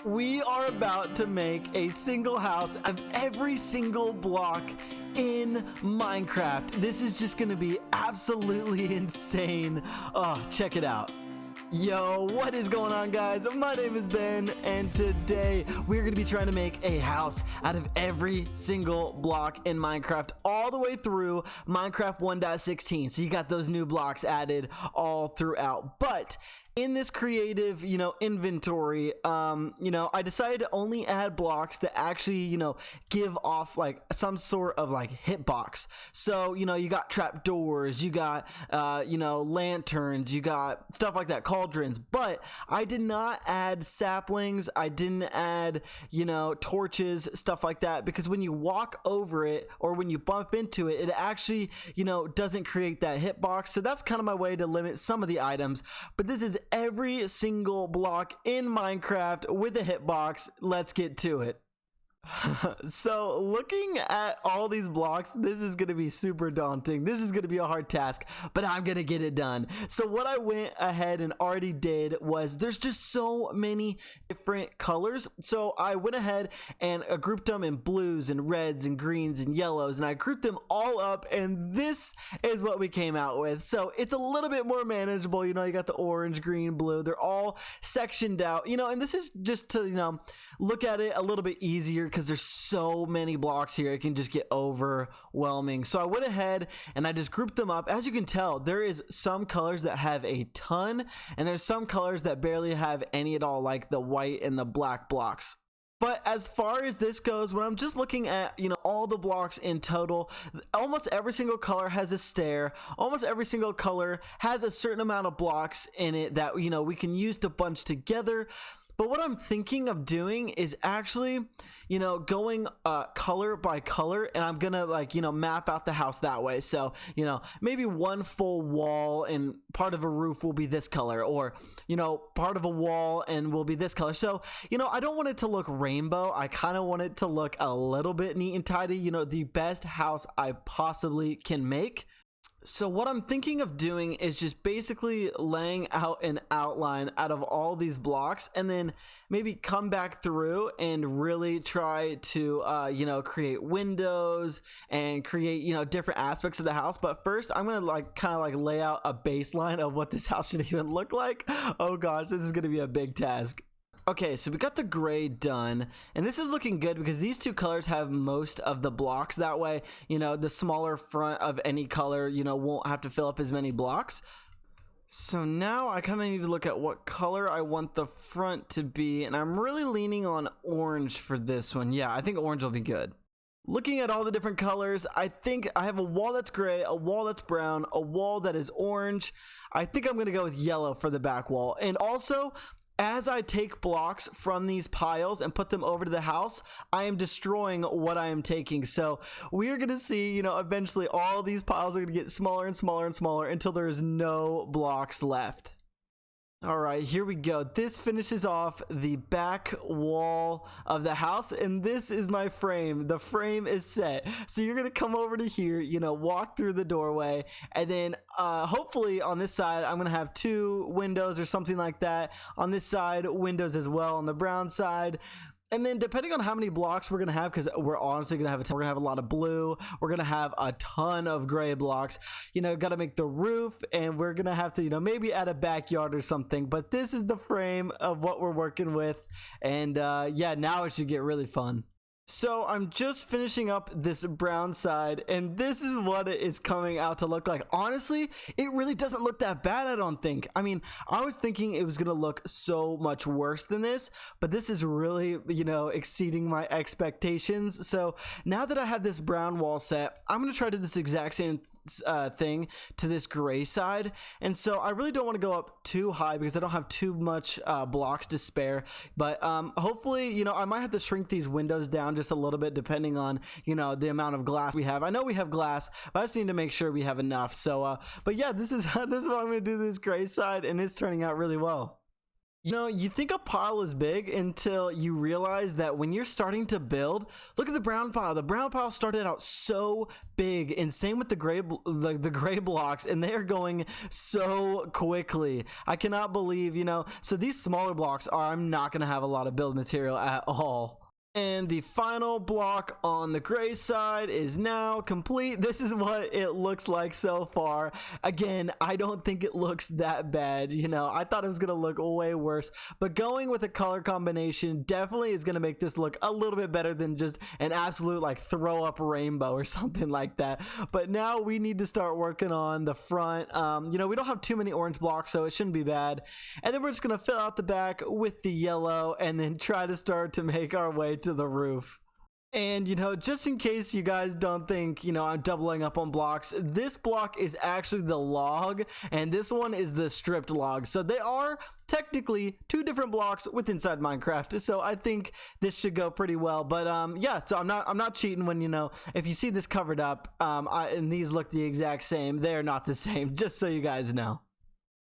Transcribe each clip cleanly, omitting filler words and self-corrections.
We are about to make a single house of every single block in Minecraft. This is just gonna be absolutely insane. Oh, check it out. Yo, what is going on, guys? My name is Ben, and today we're going to be trying to make a house out of every single block in Minecraft all the way through Minecraft 1.16. So you got those new blocks added all throughout. But in this creative, inventory, I decided to only add blocks that actually, give off like some sort of like hitbox. So, you got trapdoors, you got, lanterns, you got stuff like that, cauldrons. But I did not add saplings. I didn't add, torches, stuff like that, because when you walk over it or when you bump into it, it actually, doesn't create that hitbox. So that's kind of my way to limit some of the items. But this is every single block in Minecraft with a hitbox. Let's get to it. So looking at all these blocks, this is going to be super daunting. This is going to be a hard task, but I'm going to get it done. So what I went ahead and already did was there's just so many different colors. So I went ahead and grouped them in blues and reds and greens and yellows, and I grouped them all up, and this is what we came out with. So it's a little bit more manageable. You got the orange, green, blue. They're all sectioned out, and this is just to, look at it a little bit easier, because there's so many blocks here, it can just get overwhelming. So I went ahead and I just grouped them up. As you can tell, there is some colors that have a ton, and there's some colors that barely have any at all, like the white and the black blocks. But as far as this goes, when I'm just looking at, all the blocks in total, almost every single color has a stair. Almost every single color has a certain amount of blocks in it that, we can use to bunch together. But what I'm thinking of doing is actually, going color by color, and I'm gonna map out the house that way. So, maybe one full wall and part of a roof will be this color, or, part of a wall and will be this color. So, I don't want it to look rainbow. I kind of want it to look a little bit neat and tidy, the best house I possibly can make. So what I'm thinking of doing is just basically laying out an outline out of all these blocks, and then maybe come back through and really try to, create windows and create, different aspects of the house. But first, I'm going to kind of lay out a baseline of what this house should even look like. Oh gosh, this is going to be a big task. Okay, so we got the gray done, and this is looking good because these two colors have most of the blocks. That way, the smaller front of any color, won't have to fill up as many blocks. So now I kind of need to look at what color I want the front to be, and I'm really leaning on orange for this one. Yeah, I think orange will be good. Looking at all the different colors, I think I have a wall that's gray, a wall that's brown, a wall that is orange. I think I'm going to go with yellow for the back wall. And also, as I take blocks from these piles and put them over to the house, I am destroying what I am taking. So we are going to see, eventually all these piles are going to get smaller and smaller and smaller until there is no blocks left. All right, here we go. This finishes off the back wall of the house, and this is my frame. The frame is set. So you're going to come over to here, walk through the doorway, and then hopefully on this side, I'm going to have 2 windows or something like that. On this side, windows as well on the brown side. And then depending on how many blocks we're going to have, because we're honestly going to have we're going to have a lot of blue. We're going to have a ton of gray blocks. Got to make the roof, and we're going to have to, maybe add a backyard or something. But this is the frame of what we're working with. And yeah, now it should get really fun. So I'm just finishing up this brown side, and this is what it is coming out to look like. Honestly, it really doesn't look that bad, I don't think. I mean, I was thinking it was going to look so much worse than this, but this is really, exceeding my expectations. So now that I have this brown wall set, I'm going to try to do this exact same thing to this gray side. And so I really don't want to go up too high because I don't have too much blocks to spare. But hopefully, I might have to shrink these windows down just a little bit depending on, the amount of glass we have. I know we have glass, but I just need to make sure we have enough. So, but yeah, this is what I'm going to do to this gray side, and it's turning out really well. You know, you think a pile is big until you realize that when you're starting to build, look at the brown pile. The brown pile started out so big, and same with the gray blocks, and they are going so quickly. I cannot believe, you know, so these smaller blocks I'm not going to have a lot of build material at all. And the final block on the gray side is now complete. This is what it looks like so far. Again, I don't think it looks that bad. You know, I thought it was going to look way worse, but going with a color combination definitely is going to make this look a little bit better than just an absolute like throw up rainbow or something like that. But now we need to start working on the front. You know, we don't have too many orange blocks, so it shouldn't be bad. And then we're just going to fill out the back with the yellow and then try to start to make our way to the roof. And you know, just in case you guys don't think, you know, I'm doubling up on blocks, this block is actually the log and this one is the stripped log. So they are technically two different blocks with inside Minecraft. So I think this should go pretty well. But yeah, so I'm not cheating when, you know, if you see this covered up, and these look the exact same, they're not the same, just so you guys know.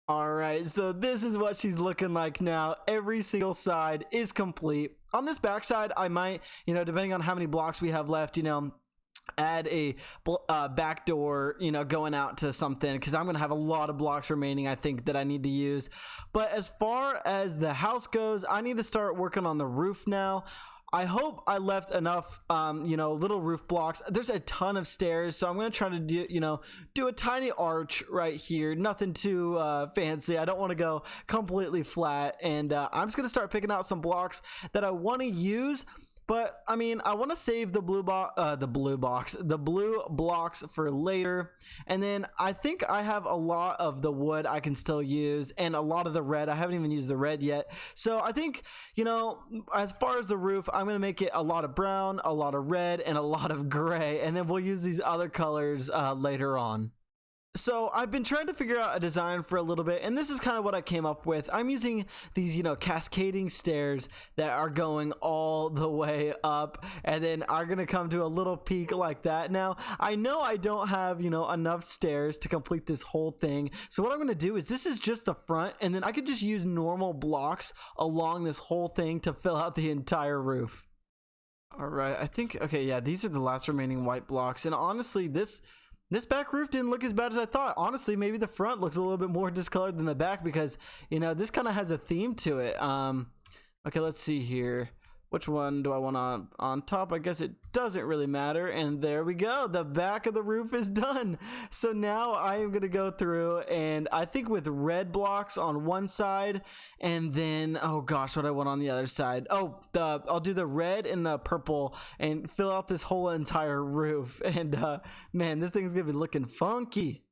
Alright, so this is what she's looking like now. Every single side is complete. On this back side, I might, you know, depending on how many blocks we have left, you know, add a back door, you know, going out to something, because I'm gonna have a lot of blocks remaining, I think, that I need to use. But as far as the house goes, I need to start working on the roof now. I hope I left enough, you know, little roof blocks. There's a ton of stairs, so I'm going to try to do, you know, do a tiny arch right here. Nothing too fancy. I don't want to go completely flat. And I'm just going to start picking out some blocks that I want to use. But I mean, I want to save the blue blocks for later. And then I think I have a lot of the wood I can still use, and a lot of the red. I haven't even used the red yet. So I think, you know, as far as the roof, I'm going to make it a lot of brown, a lot of red, and a lot of gray. And then we'll use these other colors later on. So I've been trying to figure out a design for a little bit, and this is kind of what I came up with. I'm using these, you know, cascading stairs that are going all the way up and then are going to come to a little peak like that. Now, I know I don't have, you know, enough stairs to complete this whole thing. So what I'm going to do is, this is just the front, and then I could just use normal blocks along this whole thing to fill out the entire roof. All right, I think, okay, yeah, these are the last remaining white blocks. And honestly, this back roof didn't look as bad as I thought. Honestly, maybe the front looks a little bit more discolored than the back, because, you know, this kind of has a theme to it. Okay, let's see here. Which one do I want on top? I guess it doesn't really matter. And there we go. The back of the roof is done. So now I am going to go through, and I think with red blocks on one side, and then, oh gosh, what I want on the other side. Oh, I'll do the red and the purple and fill out this whole entire roof. And man, this thing's going to be looking funky.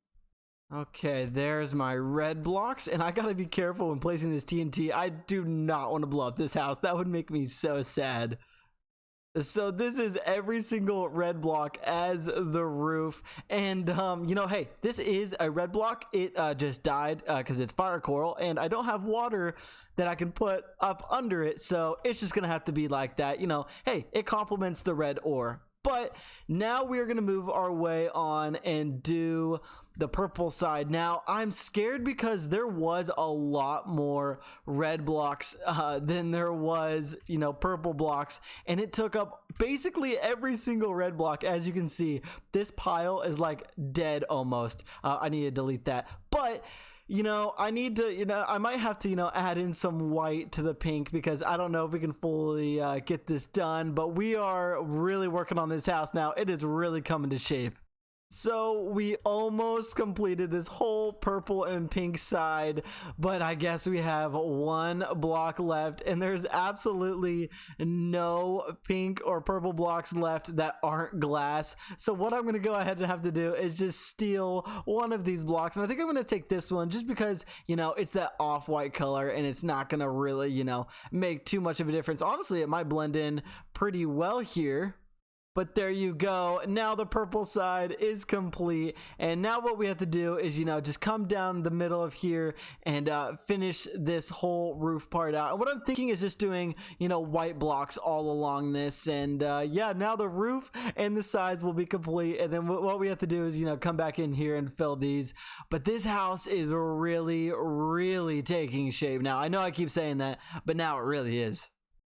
Okay, there's my red blocks, and I gotta be careful when placing this TNT. I do not want to blow up this house. That would make me so sad. So this is every single red block as the roof. And you know, hey, this is a red block. It just died because it's fire coral, and I don't have water that I can put up under it, so it's just gonna have to be like that. You know, hey, it complements the red ore. But now we're going to move our way on and do the purple side. Now, I'm scared because there was a lot more red blocks than there was, you know, purple blocks. And it took up basically every single red block. As you can see, this pile is like dead almost. I need to delete that. But you know, I need to, you know, I might have to, you know, add in some white to the pink, because I don't know if we can fully get this done, but we are really working on this house now. It is really coming to shape. So we almost completed this whole purple and pink side, but I guess we have one block left, and there's absolutely no pink or purple blocks left that aren't glass. So what I'm going to go ahead and have to do is just steal one of these blocks, and I think I'm going to take this one just because, you know, it's that off-white color and it's not going to really, you know, make too much of a difference. Honestly, it might blend in pretty well here. but there you go. Now the purple side is complete, and now what we have to do is, you know, just come down the middle of here and finish this whole roof part out. And what I'm thinking is just doing, you know, white blocks all along this, and yeah, now the roof and the sides will be complete, and then what we have to do is, you know, come back in here and fill these. But this house is really taking shape now. I know I keep saying that, but now it really is.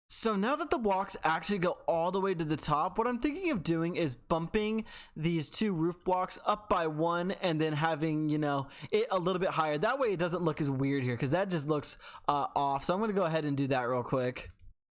So now that the blocks actually go all the way to the top, what I'm thinking of doing is bumping these two roof blocks up by one and then having, you know, it a little bit higher. That way it doesn't look as weird here, because that just looks off. So I'm going to go ahead and do that real quick.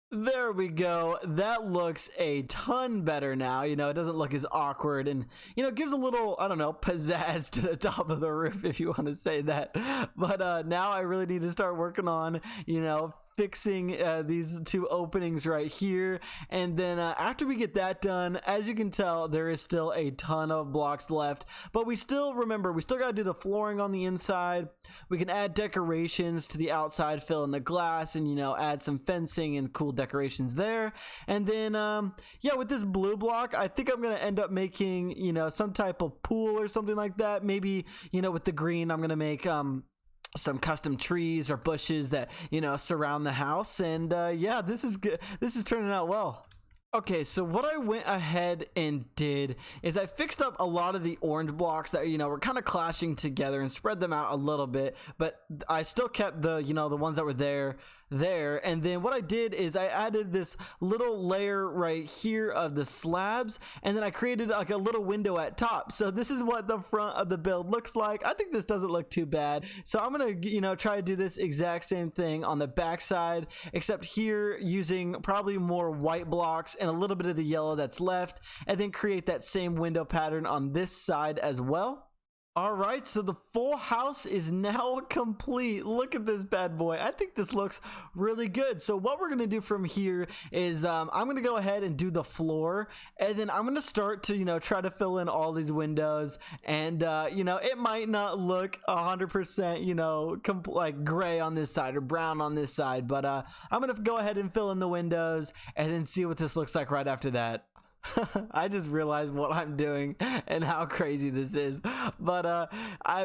There we go. That looks a ton better now. You know, it doesn't look as awkward, and, you know, it gives a little, I don't know, pizzazz to the top of the roof, if you want to say that. But now I really need to start working on, you know, fixing these two openings right here. And then after we get that done, as you can tell, there is still a ton of blocks left, but we still, remember, we still got to do the flooring on the inside. We can add decorations to the outside, fill in the glass, and, you know, add some fencing and cool decorations there. And then yeah, with this blue block, I think I'm gonna end up making, you know, some type of pool or something like that. Maybe, you know, with the green, I'm gonna make some custom trees or bushes that, you know, surround the house. And yeah, this is good. This is turning out well. Okay, so what I went ahead and did is I fixed up a lot of the orange blocks that, you know, were kind of clashing together and spread them out a little bit, but I still kept the, you know, the ones that were there. And then what I did is I added this little layer right here of the slabs, and then I created like a little window at top. So this is what the front of the build looks like. I think this doesn't look too bad. So I'm gonna, you know, try to do this exact same thing on the back side, except here using probably more white blocks and a little bit of the yellow that's left, and then create that same window pattern on this side as well. All right, so the full house is now complete. Look at this bad boy. I think this looks really good. So what we're gonna do from here is I'm gonna go ahead and do the floor, and then I'm gonna start to, you know, try to fill in all these windows. And you know, it might not look 100%, you know, like gray on this side or brown on this side, but I'm gonna go ahead and fill in the windows and then see what this looks like right after that. I just realized what I'm doing and how crazy this is, but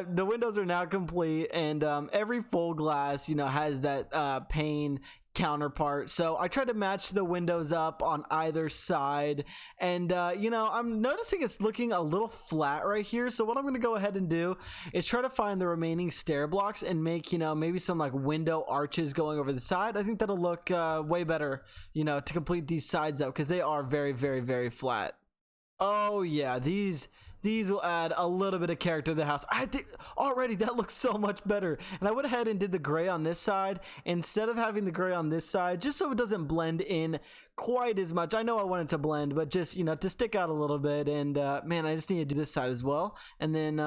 the windows are now complete, and every full glass, you know, has that pane counterpart. So I tried to match the windows up on either side, and you know, I'm noticing it's looking a little flat right here. So what I'm going to go ahead and do is try to find the remaining stair blocks and make, you know, maybe some like window arches going over the side. I think that'll look way better, you know, to complete these sides up, because they are very flat. Oh yeah, these will add a little bit of character to the house. I think already that looks so much better. And I went ahead and did the gray on this side instead of having the gray on this side, just so it doesn't blend in quite as much. I know I want it to blend, but just, you know, to stick out a little bit. And man, I just need to do this side as well. And then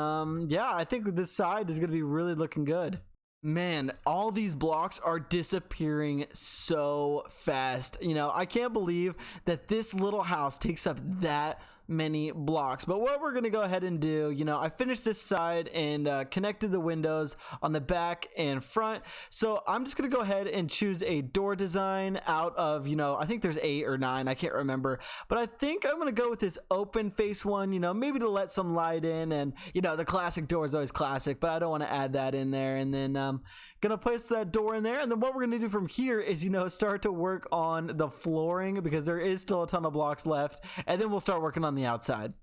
yeah, I think this side is gonna be really looking good. Man, all these blocks are disappearing so fast. You know, I can't believe that this little house takes up that many blocks. But what we're gonna go ahead and do, you know, I finished this side and connected the windows on the back and front. So I'm just gonna go ahead and choose a door design out of, you know, I think there's 8 or 9, I can't remember, but I think I'm gonna go with this open face one, you know, maybe to let some light in. And, you know, the classic door is always classic, but I don't want to add that in there. And then gonna place that door in there, and then what we're gonna do from here is, you know, start to work on the flooring, because there is still a ton of blocks left, and then we'll start working on the outside.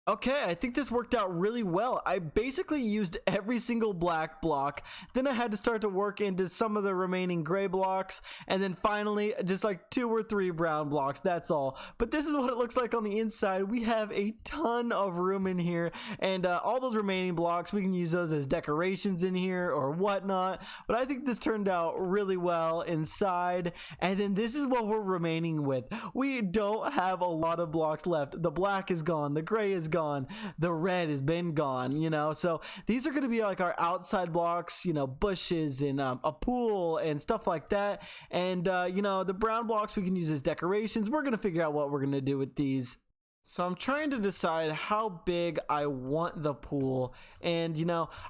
Okay, I think this worked out really well. I basically used every single black block, then I had to start to work into some of the remaining gray blocks, and then finally just like 2 or 3 brown blocks, that's all. But this is what it looks like on the inside. We have a ton of room in here, and all those remaining blocks, we can use those as decorations in here or whatnot. But I think this turned out really well inside. And then this is what we're remaining with. We don't have a lot of blocks left. The black is gone, the gray is gone, the red has been gone, you know. So these are going to be like our outside blocks, you know, bushes and a pool and stuff like that. And you know, the brown blocks we can use as decorations. We're going to figure out what we're going to do with these. So I'm trying to decide how big I want the pool, and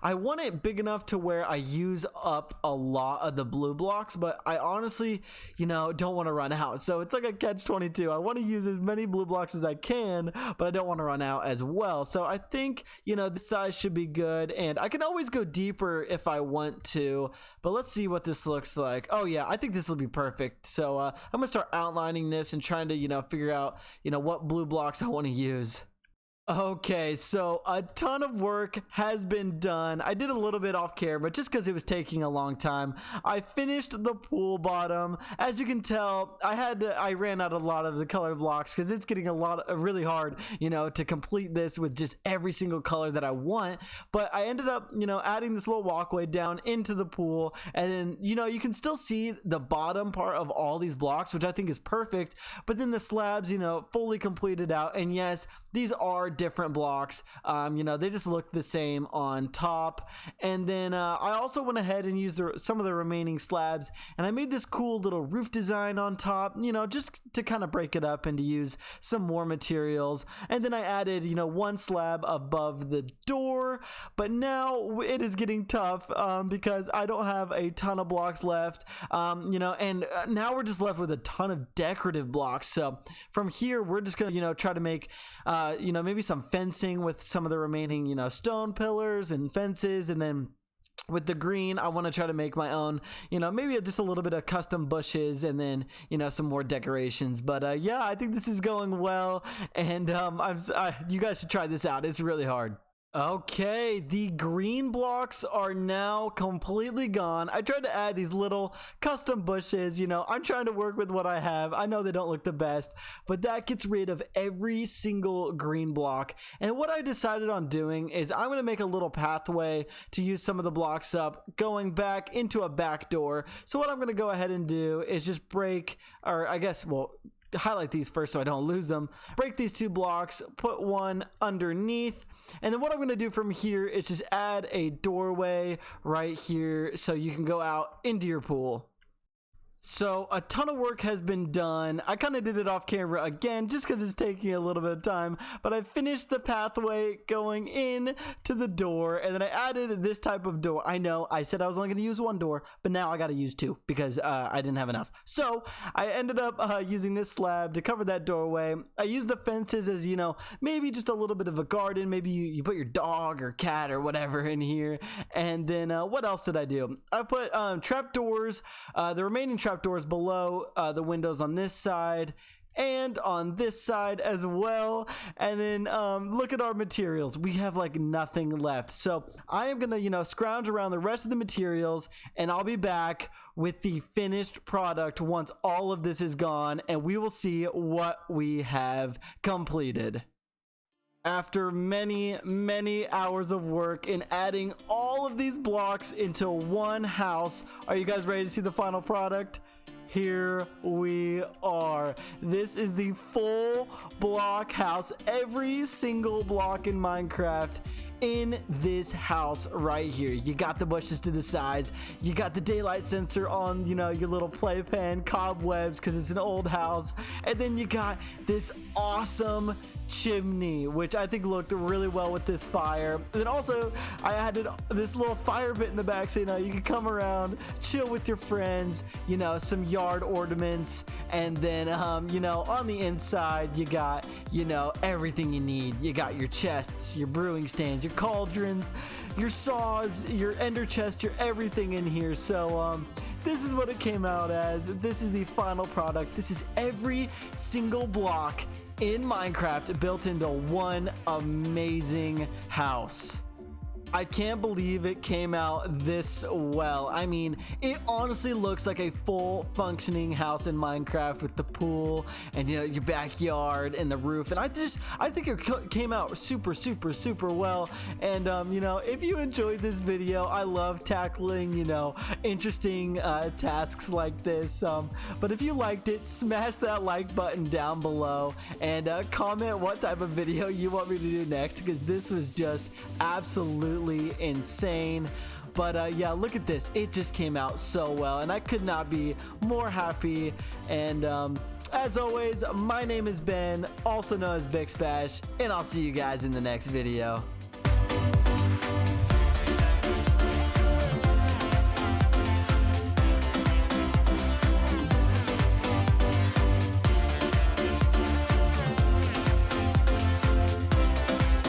I want it big enough to where I use up a lot of the blue blocks, but I honestly don't want to run out. So it's like a catch-22. I want to use as many blue blocks as I can, but I don't want to run out as well. So I think the size should be good, and I can always go deeper if I want to, but let's see what this looks like. Oh yeah, I think this will be perfect. So I'm gonna start outlining this and trying to figure out what blue blocks I want to use. Okay, so a ton of work has been done. I did a little bit off camera just because it was taking a long time. I finished the pool bottom. As you can tell, I ran out a lot of the colored blocks because it's getting really hard, to complete this with just every single color that I want. But I ended up, adding this little walkway down into the pool, and then, you can still see the bottom part of all these blocks, which I think is perfect. But then the slabs, fully completed out, and yes, these are different blocks. They just look the same on top. And then I also went ahead and used some of the remaining slabs, and I made this cool little roof design on top, just to kind of break it up and to use some more materials. And then I added, one slab above the door. But now it is getting tough because I don't have a ton of blocks left, and now we're just left with a ton of decorative blocks. So from here, we're just gonna, try to make, maybe some fencing with some of the remaining, stone pillars and fences. And then with the green, I want to try to make my own, maybe just a little bit of custom bushes, and then, some more decorations. But yeah, I think this is going well, and you guys should try this out. It's really hard. Okay, the green blocks are now completely gone. I tried to add these little custom bushes. I'm trying to work with what I have. I know they don't look the best, but that gets rid of every single green block. And what I decided on doing is I'm going to make a little pathway to use some of the blocks up, going back into a back door. So what I'm going to go ahead and do is just highlight these first so I don't lose them. Break these two blocks, put one underneath, and then what I'm going to do from here is just add a doorway right here so you can go out into your pool. So a ton of work has been done. I kind of did it off camera again just because it's taking a little bit of time, but I finished the pathway going in to the door, and then I added this type of door. I know I said I was only going to use one door, but now I got to use two because I didn't have enough. So I ended up using this slab to cover that doorway. I used the fences as, maybe just a little bit of a garden. Maybe you put your dog or cat or whatever in here. And then what else did I do? I put trapdoors, the remaining trapdoors below the windows on this side and on this side as well. And then look at our materials. We have like nothing left. So I am gonna scrounge around the rest of the materials, and I'll be back with the finished product once all of this is gone, and we will see what we have completed. After many, many hours of work in adding all of these blocks into one house, are you guys ready to see the final product? Here we are. This is the full block house. Every single block in Minecraft in this house right here. You got the bushes to the sides. You got the daylight sensor on, your little playpen, cobwebs because it's an old house. And then you got this awesome chimney, which I think looked really well with this fire. And then also I added this little fire pit in the back, so you can come around, chill with your friends, some yard ornaments. And then on the inside you got everything you need. You got your chests, your brewing stands, your cauldrons, your saws, your ender chest, your everything in here. So this is what it came out as. This is the final product. This is every single block in Minecraft built into one amazing house. I can't believe it came out this well. I mean, it honestly looks like a full functioning house in Minecraft with the pool and your backyard and the roof. And I think it came out super well. And if you enjoyed this video, I love tackling interesting tasks like this. But if you liked it, smash that like button down below and comment what type of video you want me to do next, because this was just absolutely insane. But yeah, look at this. It just came out so well, and I could not be more happy. And as always, my name is Ben, also known as Big Spash, and I'll see you guys in the next video.